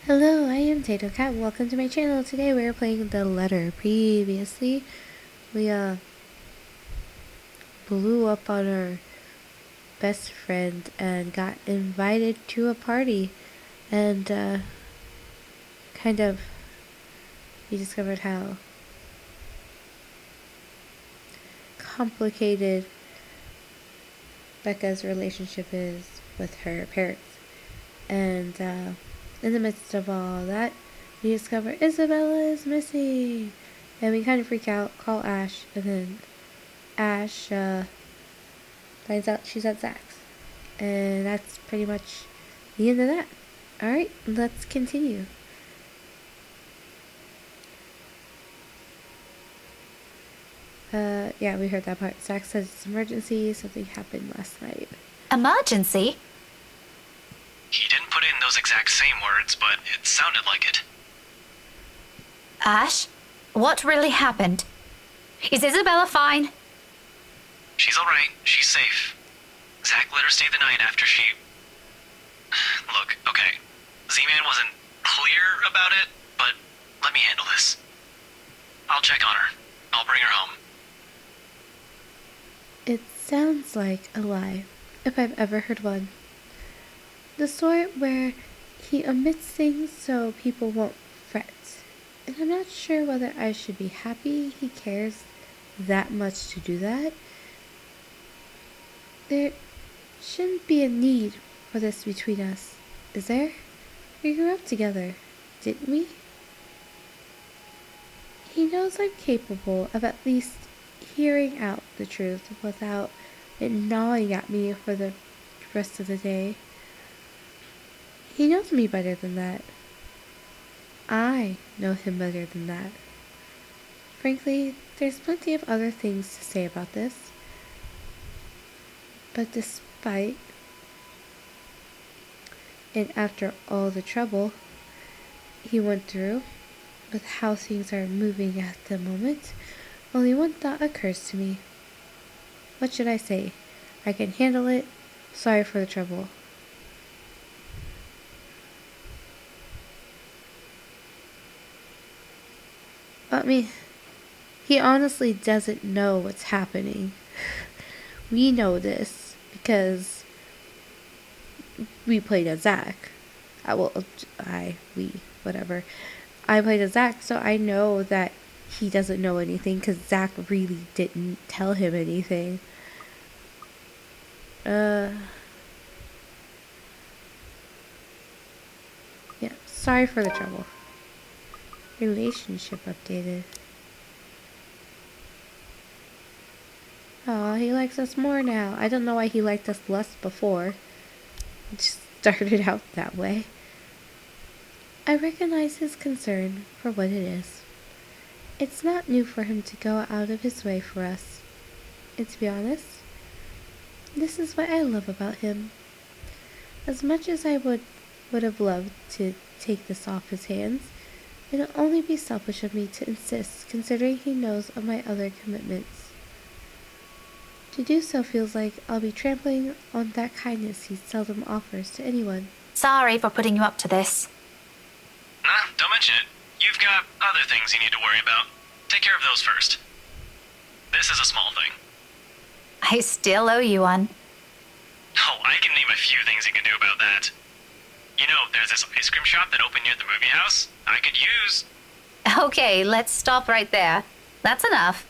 Hello, I am Tato Cat. Welcome to my channel. Today we are playing The Letter. Previously, we blew up on our best friend and got invited to a party, and kind of we discovered how complicated Becca's relationship is with her parents. And in the midst of all that, we discover Isabella is missing. And we kind of freak out, call Ash, and then Ash finds out she's at Zach's. And that's pretty much the end of that. Alright, let's continue. Yeah, we heard that part. Zach says it's an emergency, something happened last night. Emergency? He didn't put it in those exact same words, but it sounded like it. Ash? What really happened? Is Isabella fine? She's alright. She's safe. Zach let her stay the night after she... Look, okay. Z-Man wasn't clear about it, but let me handle this. I'll check on her. I'll bring her home. It sounds like a lie, if I've ever heard one. The sort where he omits things so people won't fret. And I'm not sure whether I should be happy he cares that much to do that. There shouldn't be a need for this between us, is there? We grew up together, didn't we? He knows I'm capable of at least hearing out the truth without it gnawing at me for the rest of the day. He knows me better than that. I know him better than that. Frankly, there's plenty of other things to say about this. But despite and after all the trouble he went through with how things are moving at the moment, only one thought occurs to me. What should I say? I can handle it. Sorry for the trouble. I mean, he honestly doesn't know what's happening. We know this because we played as Zach. Whatever. I played as Zach, so I know that he doesn't know anything because Zach really didn't tell him anything. Yeah, sorry for the trouble. Relationship updated. Oh, he likes us more now. I don't know why he liked us less before. It just started out that way. I recognize his concern for what it is. It's not new for him to go out of his way for us. And to be honest, this is what I love about him. As much as I would have loved to take this off his hands, it'll only be selfish of me to insist, considering he knows of my other commitments. To do so feels like I'll be trampling on that kindness he seldom offers to anyone. Sorry for putting you up to this. Nah, don't mention it. You've got other things you need to worry about. Take care of those first. This is a small thing. I still owe you one. Oh, I can name a few things you can do about that. You know, there's this ice cream shop that opened near the movie house. I could use... Okay, let's stop right there. That's enough.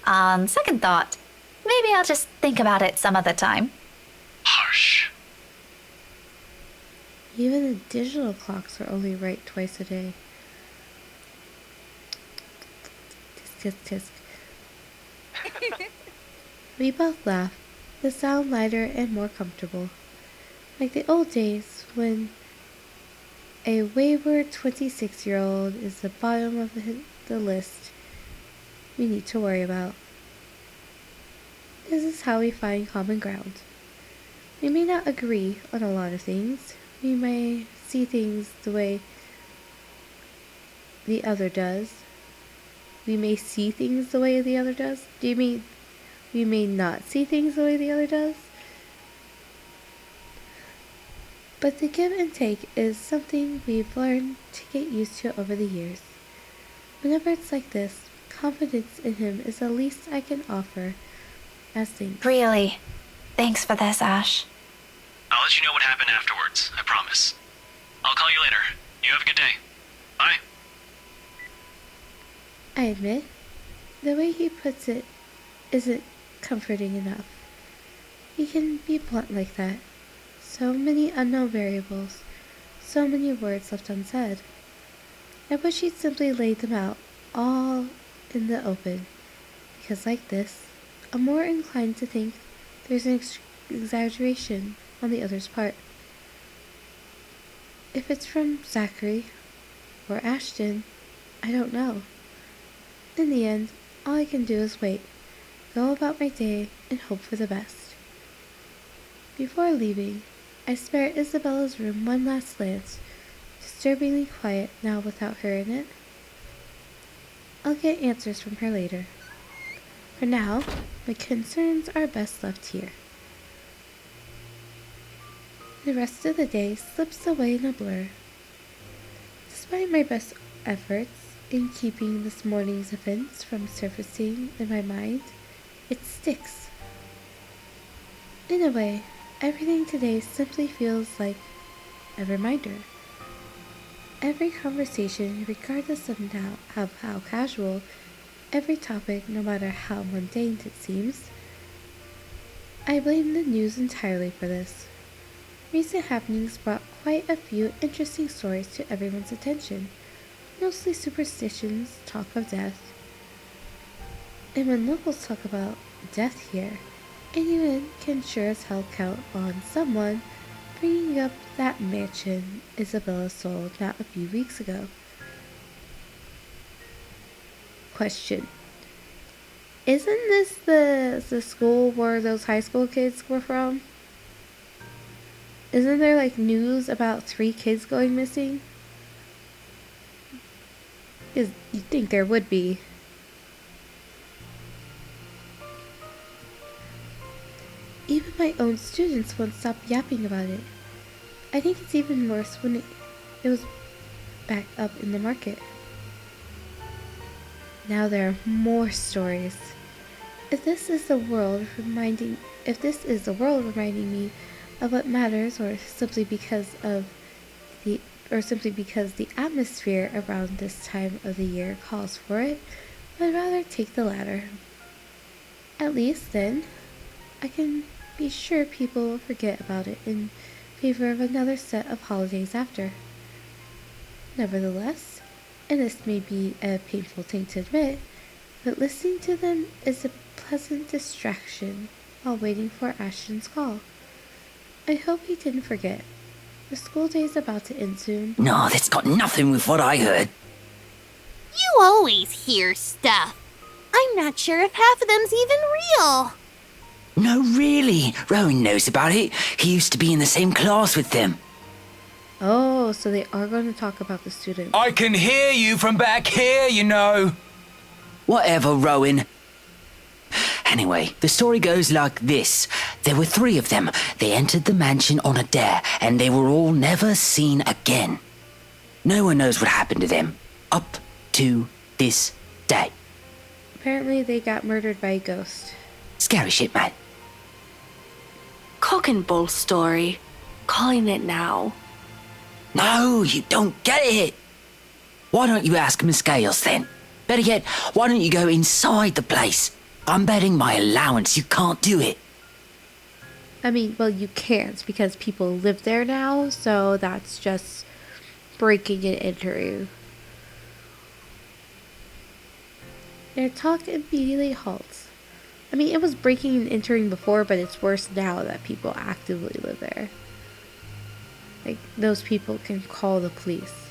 On second thought, maybe I'll just think about it some other time. Harsh. Even the digital clocks are only right twice a day. Tisk, tisk, tisk. We both laugh, the sound lighter and more comfortable. Like the old days when a wayward 26-year-old is the bottom of the list we need to worry about. This is how we find common ground. We may not agree on a lot of things. We may see things the way the other does. We may see things the way the other does. Do you mean we may not see things the way the other does? But the give and take is something we've learned to get used to over the years. Whenever it's like this, confidence in him is the least I can offer as thanks. Really, thanks for this, Ash. I'll let you know what happened afterwards, I promise. I'll call you later. You have a good day. Bye. I admit, the way he puts it isn't comforting enough. He can be blunt like that. So many unknown variables, so many words left unsaid. I wish he'd simply laid them out, all in the open, because like this, I'm more inclined to think there's an exaggeration on the other's part. If it's from Zachary or Ashton, I don't know. In the end, all I can do is wait, go about my day, and hope for the best. Before leaving, I spare Isabella's room one last glance, disturbingly quiet now without her in it. I'll get answers from her later. For now, my concerns are best left here. The rest of the day slips away in a blur. Despite my best efforts in keeping this morning's events from surfacing in my mind, it sticks. In a way, everything today simply feels like a reminder. Every conversation, regardless of how casual, every topic, no matter how mundane it seems, I blame the news entirely for this. Recent happenings brought quite a few interesting stories to everyone's attention, mostly superstitions, talk of death. And when locals talk about death here, anyone can sure as hell count on someone bringing up that mansion Isabella sold not a few weeks ago. Question. Isn't this the school where those high school kids were from? Isn't there like news about 3 kids going missing? You'd think there would be. Even my own students won't stop yapping about it. I think it's even worse when it was back up in the market. Now there are more stories. If this is the world reminding me of what matters, or simply because the atmosphere around this time of the year calls for it, I'd rather take the latter. At least then, I can be sure people will forget about it in favor of another set of holidays after. Nevertheless, and this may be a painful thing to admit, but listening to them is a pleasant distraction while waiting for Ashton's call. I hope he didn't forget. The school day's about to end soon. No, that's got nothing with what I heard. You always hear stuff. I'm not sure if half of them's even real. No, really. Rowan knows about it. He used to be in the same class with them. Oh, so they are going to talk about the students. I can hear you from back here, you know. Whatever, Rowan. Anyway, the story goes like this. There were 3 of them. They entered the mansion on a dare, and they were all never seen again. No one knows what happened to them, up to this day. Apparently they got murdered by a ghost. Scary shit, man. Cock and bull story. Calling it now. No, you don't get it. Why don't you ask Miss Gales then? Better yet, why don't you go inside the place? I'm betting my allowance you can't do it. I mean, well, you can't because people live there now, so that's just breaking and entering. Their talk immediately halts. I mean, it was breaking and entering before, but it's worse now that people actively live there. Like, those people can call the police,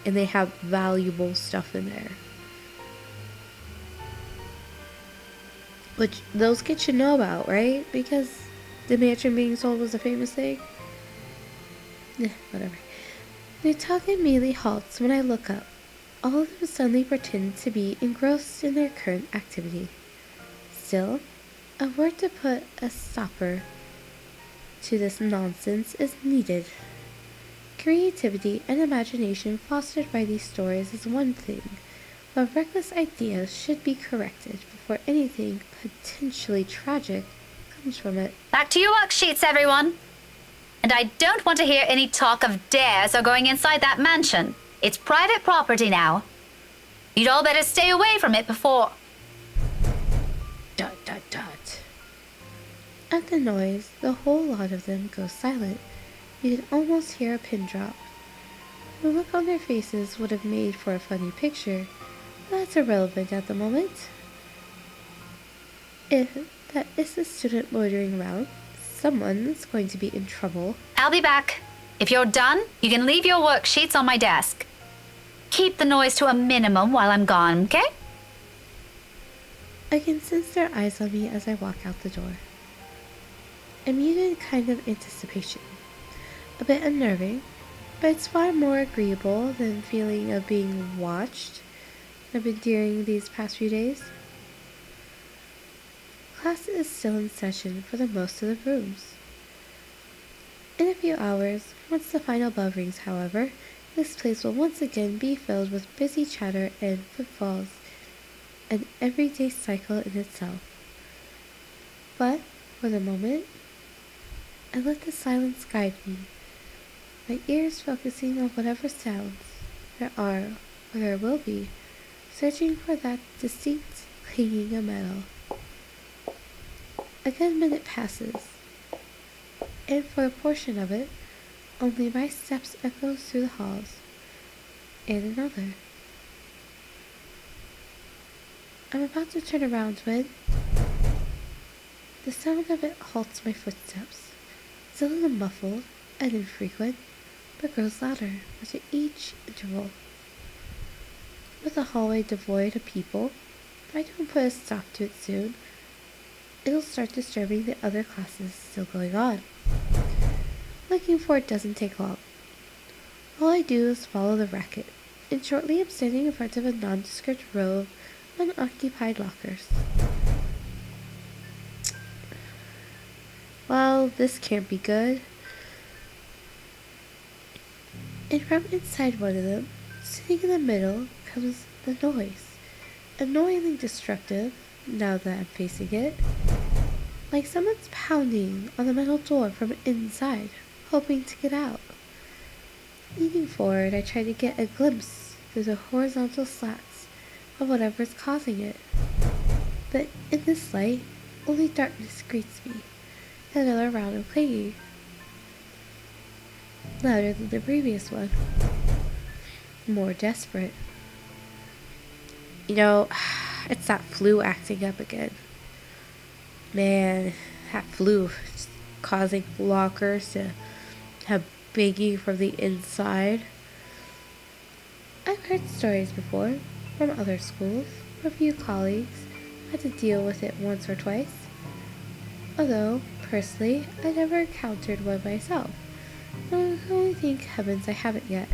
and they have valuable stuff in there. Which those kids should know about, right? Because the mansion being sold was a famous thing. Whatever. Their talk immediately halts when I look up. All of them suddenly pretend to be engrossed in their current activity. Still, a word to put a stopper to this nonsense is needed. Creativity and imagination fostered by these stories is one thing, but reckless ideas should be corrected before anything potentially tragic comes from it. Back to your worksheets, everyone. And I don't want to hear any talk of dares or going inside that mansion. It's private property now. You'd all better stay away from it before... Dot dot dot. At the noise, the whole lot of them go silent. You can almost hear a pin drop. The look on their faces would have made for a funny picture. That's irrelevant at the moment. If that is a student loitering around, someone's going to be in trouble. I'll be back. If you're done, you can leave your worksheets on my desk. Keep the noise to a minimum while I'm gone, okay? I can sense their eyes on me as I walk out the door. A muted kind of anticipation. A bit unnerving, but it's far more agreeable than the feeling of being watched I've been during these past few days. Class is still in session for the most of the rooms. In a few hours, once the final bell rings, however, this place will once again be filled with busy chatter and footfalls, an everyday cycle in itself. But, for the moment, I let the silence guide me, my ears focusing on whatever sounds there are or there will be, searching for that distinct clanging of metal. A good minute passes, and for a portion of it, only my steps echo through the halls, and another. I'm about to turn around when the sound of it halts my footsteps, still a little muffled and infrequent, but grows louder with each interval. With the hallway devoid of people, if I don't put a stop to it soon, it'll start disturbing the other classes still going on. Looking for it doesn't take long. All I do is follow the racket, and shortly I'm standing in front of a nondescript row of unoccupied lockers. Well, this can't be good. And from inside one of them, sitting in the middle, comes the noise. Annoyingly destructive, now that I'm facing it. Like someone's pounding on the metal door from inside, hoping to get out. Leaning forward, I try to get a glimpse through the horizontal slats of whatever's causing it. But in this light, only darkness greets me. Another round of clanging. Louder than the previous one. More desperate. You know, it's that flu acting up again. Man, that flu is causing lockers to have banging from the inside. I've heard stories before from other schools. A few colleagues had to deal with it once or twice. Although, personally, I never encountered one myself. I only thank heavens I haven't yet.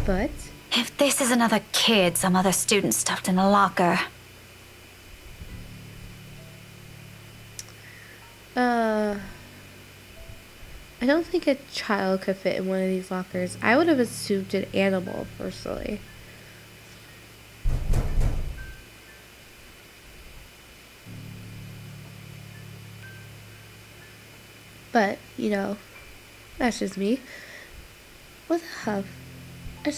But If this is another kid some other student stuffed in a locker... I don't think a child could fit in one of these lockers. I would have assumed an animal, personally. But, you know, that's just me. With a huff, I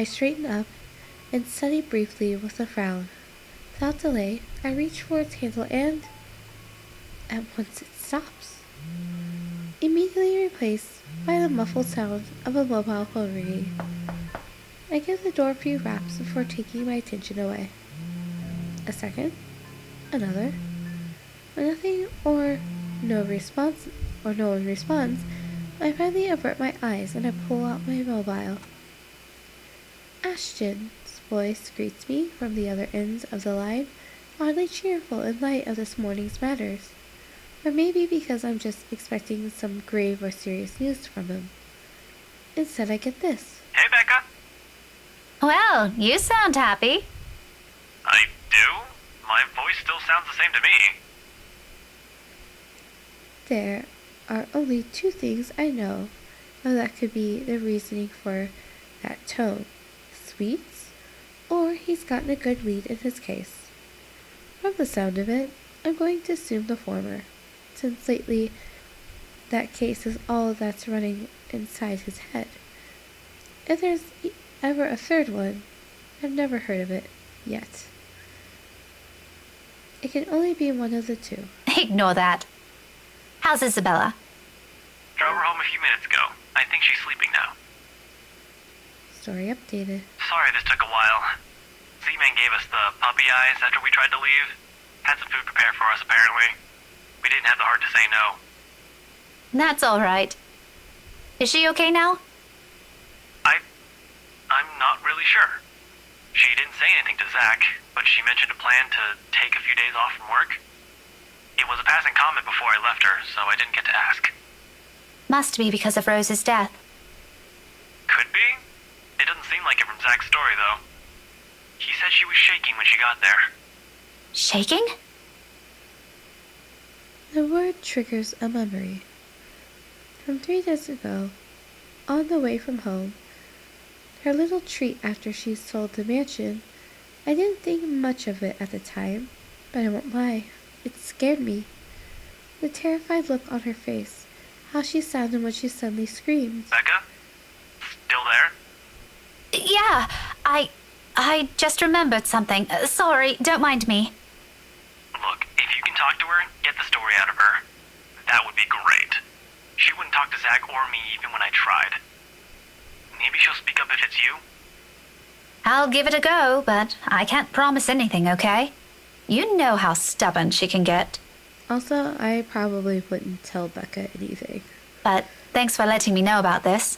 straighten up and study briefly with a frown. Without delay, I reach for its handle and, at once, it stops. Immediately replaced by the muffled sound of a mobile phone ringing. I give the door a few raps before taking my attention away. A second, another. When nothing or no one responds, I finally avert my eyes and I pull out my mobile. Ashton's voice greets me from the other end of the line, oddly cheerful in light of this morning's matters. Or maybe because I'm just expecting some grave or serious news from him. Instead, I get this. Hey, Becca. Well, you sound happy. I do? My voice still sounds the same to me. There are only two things I know or that could be the reasoning for that tone. Sweets, or he's gotten a good lead in his case. From the sound of it, I'm going to assume the former, since lately that case is all that's running inside his head. If there's ever a third one, I've never heard of it yet. It can only be one of the two. Ignore that. How's Isabella? Drove her home a few minutes ago. I think she's sleeping now. Story updated. Sorry this took a while. Z-Man gave us the puppy eyes after we tried to leave. Had some food prepared for us, apparently. We didn't have the heart to say no. That's all right. Is she okay now? I'm not really sure. She didn't say anything to Zach, but she mentioned a plan to take a few days off from work. It was a passing comment before I left her, so I didn't get to ask. Must be because of Rose's death. Could be. It doesn't seem like it from Zach's story, though. He said she was shaking when she got there. Shaking? The word triggers a memory. From 3 days ago, on the way from home, her little treat after she sold the mansion. I didn't think much of it at the time, but I won't lie, it scared me. The terrified look on her face, how she sounded when she suddenly screamed. Becca? Still there? Yeah, I just remembered something. Sorry, don't mind me. Look, if you can talk to her, get the story out of her. That would be great. She wouldn't talk to Zach or me even when I tried. Maybe she'll speak up if it's you? I'll give it a go, but I can't promise anything, okay? You know how stubborn she can get. Also, I probably wouldn't tell Becca anything. But thanks for letting me know about this.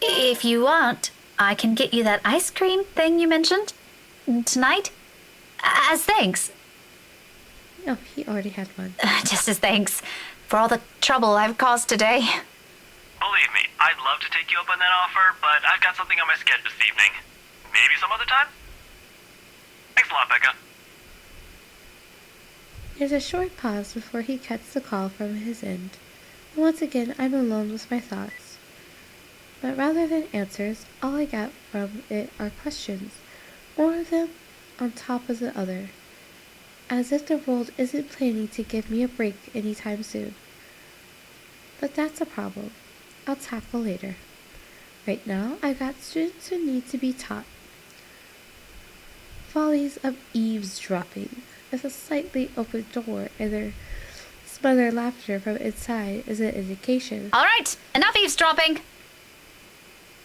If you want, I can get you that ice cream thing you mentioned tonight. As thanks. Oh, he already had one. Just as thanks for all the trouble I've caused today. Believe me, I'd love to take you up on that offer, but I've got something on my schedule this evening. Maybe some other time? Thanks a lot, Becca. There's a short pause before he cuts the call from his end. And once again, I'm alone with my thoughts. But rather than answers, all I got from it are questions. More of them on top of the other. As if the world isn't planning to give me a break anytime soon. But that's a problem I'll tackle later. Right now, I've got students who need to be taught. Follies of eavesdropping is a slightly open door, and their smothered laughter from inside is an indication. All right, enough eavesdropping.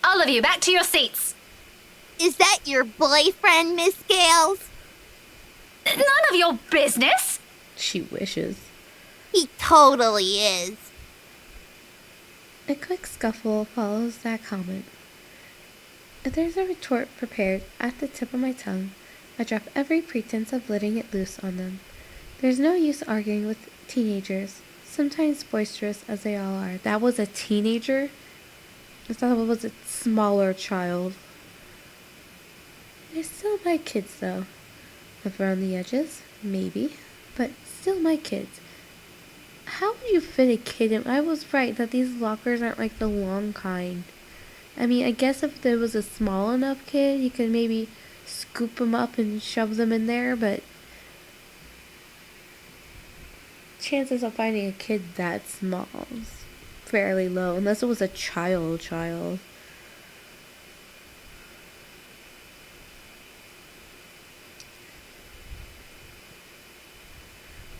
All of you, back to your seats. Is that your boyfriend, Miss Gales? None of your business. She wishes. He totally is. A quick scuffle follows that comment. If there's a retort prepared at the tip of my tongue, I drop every pretense of letting it loose on them. There's no use arguing with teenagers, sometimes boisterous as they all are. That was a teenager? I thought it was a smaller child. They're still my kids, though. If around the edges, maybe, but still my kids. How would you fit a kid in? I was right that these lockers aren't like the long kind. I mean, I guess if there was a small enough kid, you could maybe scoop them up and shove them in there, but chances of finding a kid that small is fairly low, unless it was a child.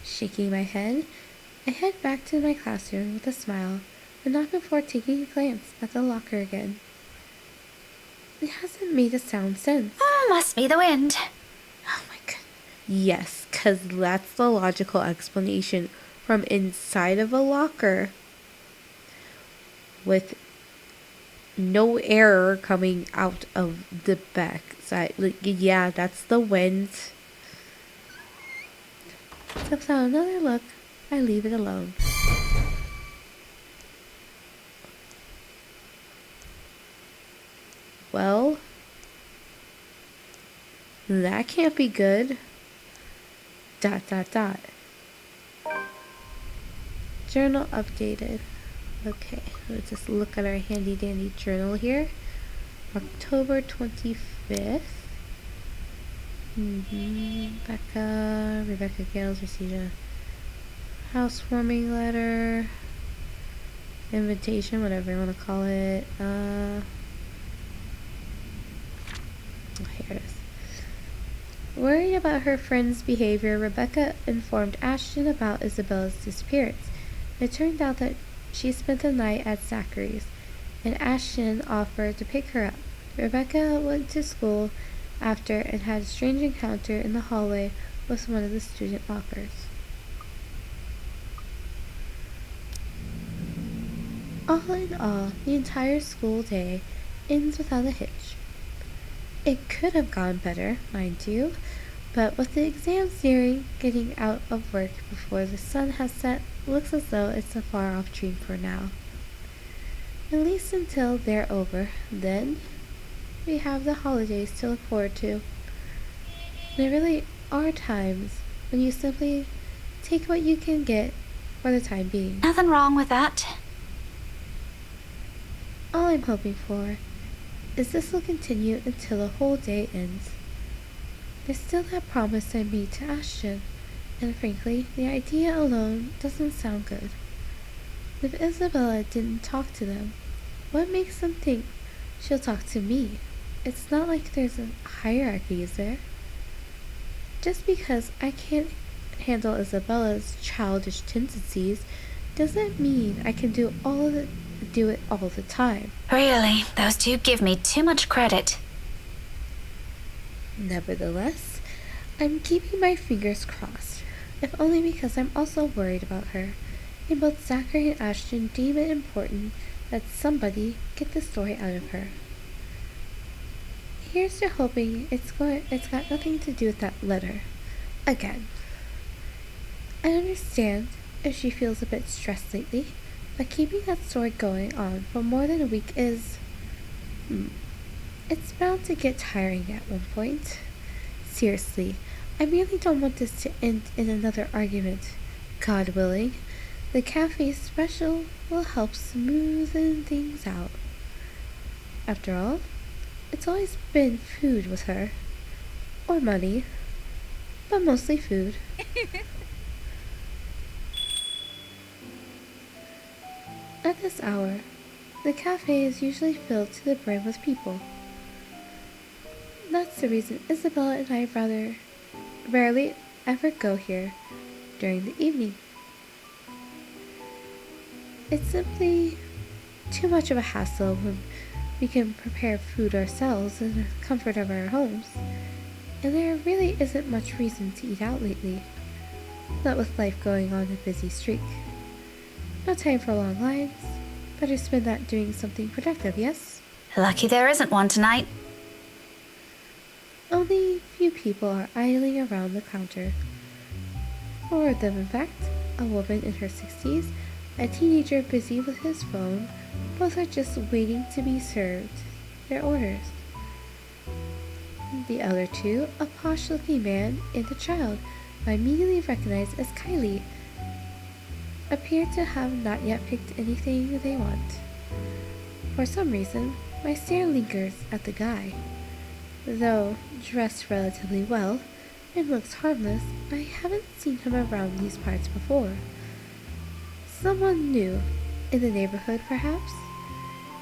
Shaking my head, I head back to my classroom with a smile, but not before taking a glance at the locker again. It hasn't made a sound since. Oh, must be the wind. Oh my god. Yes, because that's the logical explanation from inside of a locker. With no air coming out of the back side. Like, yeah, that's the wind. So without another look, I leave it alone. Well, that can't be good. ... Journal updated. Okay, let's just look at our handy dandy journal here. October 25th. Rebecca Gales received a housewarming letter, invitation, whatever you want to call it. Here it is. Worried about her friend's behavior, Rebecca informed Ashton about Isabella's disappearance. It turned out that she spent the night at Zachary's, and Ashton offered to pick her up. Rebecca went to school after and had a strange encounter in the hallway with one of the student lockers. All in all, the entire school day ends without a hitch. It could have gone better, mind you, but with the exams nearing, getting out of work before the sun has set looks as though it's a far-off dream for now. At least until they're over. Then we have the holidays to look forward to. There really are times when you simply take what you can get for the time being. Nothing wrong with that. All I'm hoping for is this will continue until the whole day ends. There's still that promise I made to Ashton, and frankly, the idea alone doesn't sound good. If Isabella didn't talk to them, what makes them think she'll talk to me? It's not like there's a hierarchy, is there? Just because I can't handle Isabella's childish tendencies doesn't mean I can do it all the time. Really, those two give me too much credit. Nevertheless, I'm keeping my fingers crossed, if only because I'm also worried about her, and both Zachary and Ashton deem it important that somebody get the story out of her. Here's to hoping it's got nothing to do with that letter. Again. I understand if she feels a bit stressed lately, but keeping that story going on for more than a week is... it's bound to get tiring at one point. Seriously, I really don't want this to end in another argument. God willing, the cafe special will help smoothen things out. After all, it's always been food with her. Or money. But mostly food. At this hour, the cafe is usually filled to the brim with people. That's the reason Isabella and I rarely ever go here during the evening. It's simply too much of a hassle when we can prepare food ourselves in the comfort of our homes, and there really isn't much reason to eat out lately, not with life going on a busy streak. No time for long lines. Better spend that doing something productive, yes? Lucky there isn't one tonight. Only few people are idling around the counter. 4 of them, in fact. A woman in her 60s, a teenager busy with his phone. Both are just waiting to be served their orders. The other 2, a posh-looking man and a child, I immediately recognized as Kylie, appear to have not yet picked anything they want. For some reason, my stare lingers at the guy. Though dressed relatively well and looks harmless, I haven't seen him around these parts before. Someone new in the neighborhood, perhaps?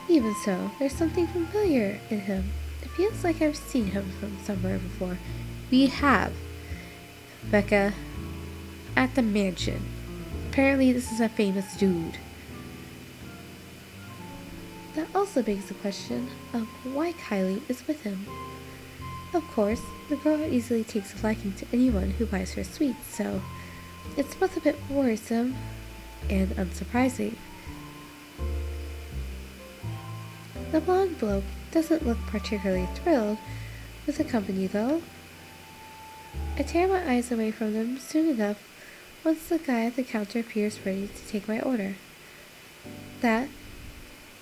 Even so, there's something familiar in him. It feels like I've seen him from somewhere before. We have. Becca, at the mansion. Apparently this is a famous dude. That also begs the question of why Kylie is with him. Of course, the girl easily takes a liking to anyone who buys her sweets, so it's both a bit worrisome and unsurprising. The blonde bloke doesn't look particularly thrilled with the company, though. I tear my eyes away from them soon enough once the guy at the counter appears ready to take my order. That,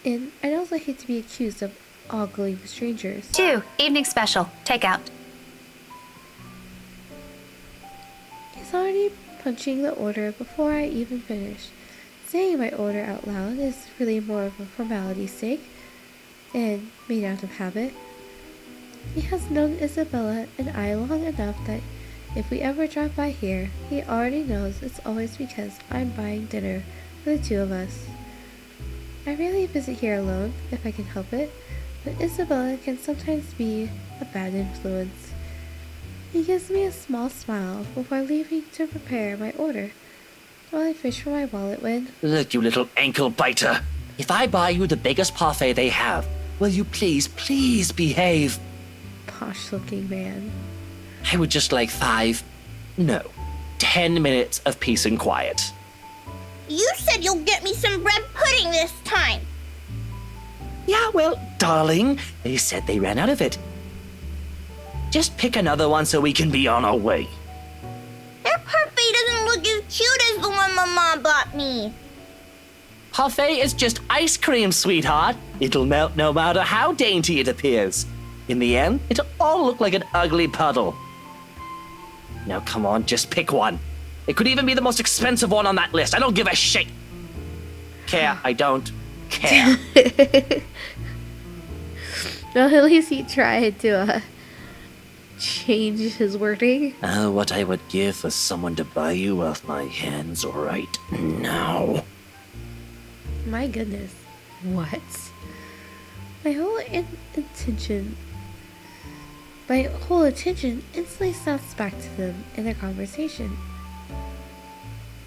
and I'd also hate to be accused of ogling strangers. 2, evening special, takeout. He's already punching the order before I even finish. saying my order out loud is really more of a formality's sake and made out of habit. He has known Isabella and I long enough that if we ever drop by here, he already knows it's always because I'm buying dinner for the two of us. I rarely visit here alone, if I can help it, but Isabella can sometimes be a bad influence. He gives me a small smile before leaving to prepare my order, while I fish for my wallet when... Look, you little ankle biter. If I buy you the biggest parfait they have, will you please behave? Posh-looking man. I would just like 10 minutes of peace and quiet. You said you'll get me some bread pudding this time. Yeah, well, darling, they said they ran out of it. Just pick another one so we can be on our way. Their parfait doesn't look as cute as the one my mom bought me. Parfait is just ice cream, sweetheart. It'll melt no matter how dainty it appears. In the end, it'll all look like an ugly puddle. Now come on, just pick one. It could even be the most expensive one on that list. I don't give a shit. I don't care. Well, at least he tried to change his wording. What I would give for someone to buy you off my hands right now. My goodness. What? My whole attention instantly snaps back to them in their conversation.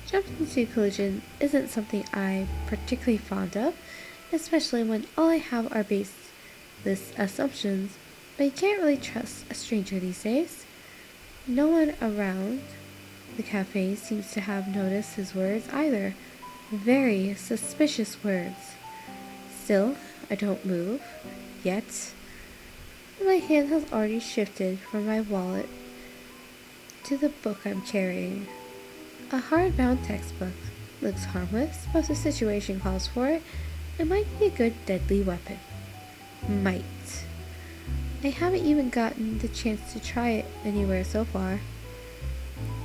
Jumping to conclusion isn't something I'm particularly fond of, especially when all I have are baseless assumptions, but you can't really trust a stranger these days. No one around the cafe seems to have noticed his words either. Very suspicious words. Still, I don't move, yet. My hand has already shifted from my wallet to the book I'm carrying. A hardbound textbook. Looks harmless, but if the situation calls for it, it might be a good deadly weapon. Might. I haven't even gotten the chance to try it anywhere so far.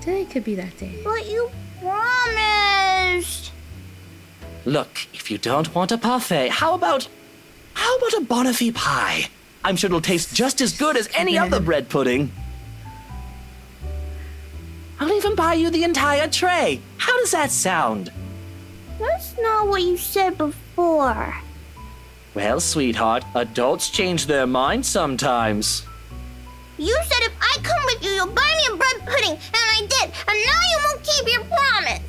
Today could be that day. But you promised. Look, if you don't want a parfait, how about a Bonifay pie? I'm sure it'll taste just as good as any other bread pudding. I'll even buy you the entire tray. How does that sound? That's not what you said before. Well, sweetheart, adults change their minds sometimes. You said if I come with you, you'll buy me a bread pudding, and I did, and now you won't keep your promise.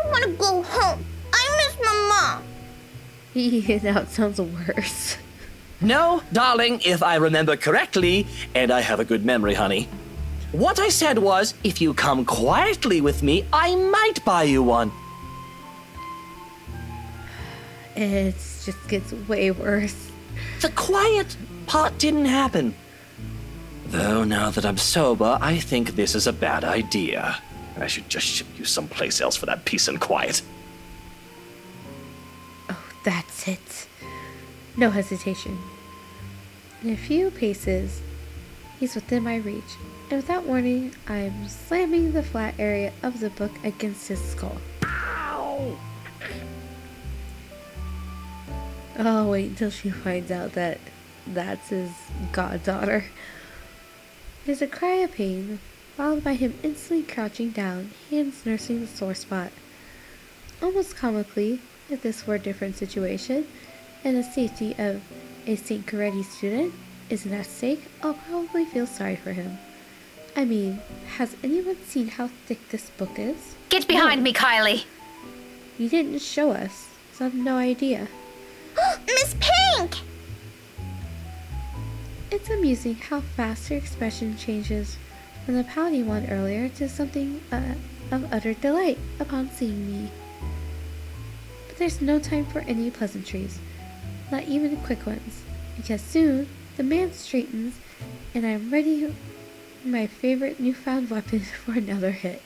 I want to go home. I miss my mom. Now it sounds worse. No, darling, if I remember correctly, and I have a good memory, honey. What I said was, if you come quietly with me, I might buy you one. It just gets way worse. The quiet part didn't happen. Though now that I'm sober, I think this is a bad idea. I should just ship you someplace else for that peace and quiet. Oh, that's it. No hesitation. In a few paces, he's within my reach, and without warning, I'm slamming the flat area of the book against his skull. Ow! Oh, wait until she finds out that that's his goddaughter. There's a cry of pain, followed by him instantly crouching down, hands nursing the sore spot. Almost comically, if this were a different situation, and the safety of a St. Coretti student isn't at stake, I'll probably feel sorry for him. I mean, has anyone seen how thick this book is? Get behind me, Kylie. You didn't show us, so I have no idea. Miss Pink! It's amusing how fast her expression changes from the pouty one earlier to something of utter delight upon seeing me. But there's no time for any pleasantries, not even quick ones, because soon the man straightens and I'm ready my favorite newfound weapon for another hit.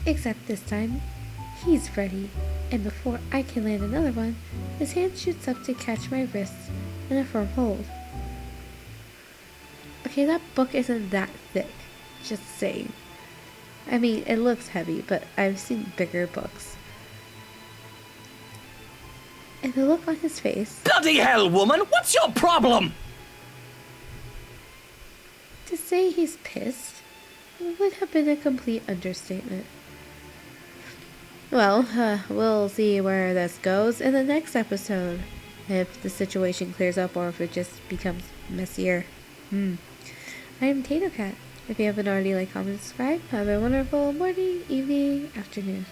Except this time, he's ready, and before I can land another one, his hand shoots up to catch my wrist in a firm hold. Okay, that book isn't that thick, just saying. I mean, it looks heavy, but I've seen bigger books. And the look on his face. Bloody hell, woman! What's your problem? To say he's pissed would have been a complete understatement. Well, we'll see where this goes in the next episode. If the situation clears up or if it just becomes messier. I am Tato Cat. If you haven't already, like, comment, subscribe. Have a wonderful morning, evening, afternoon.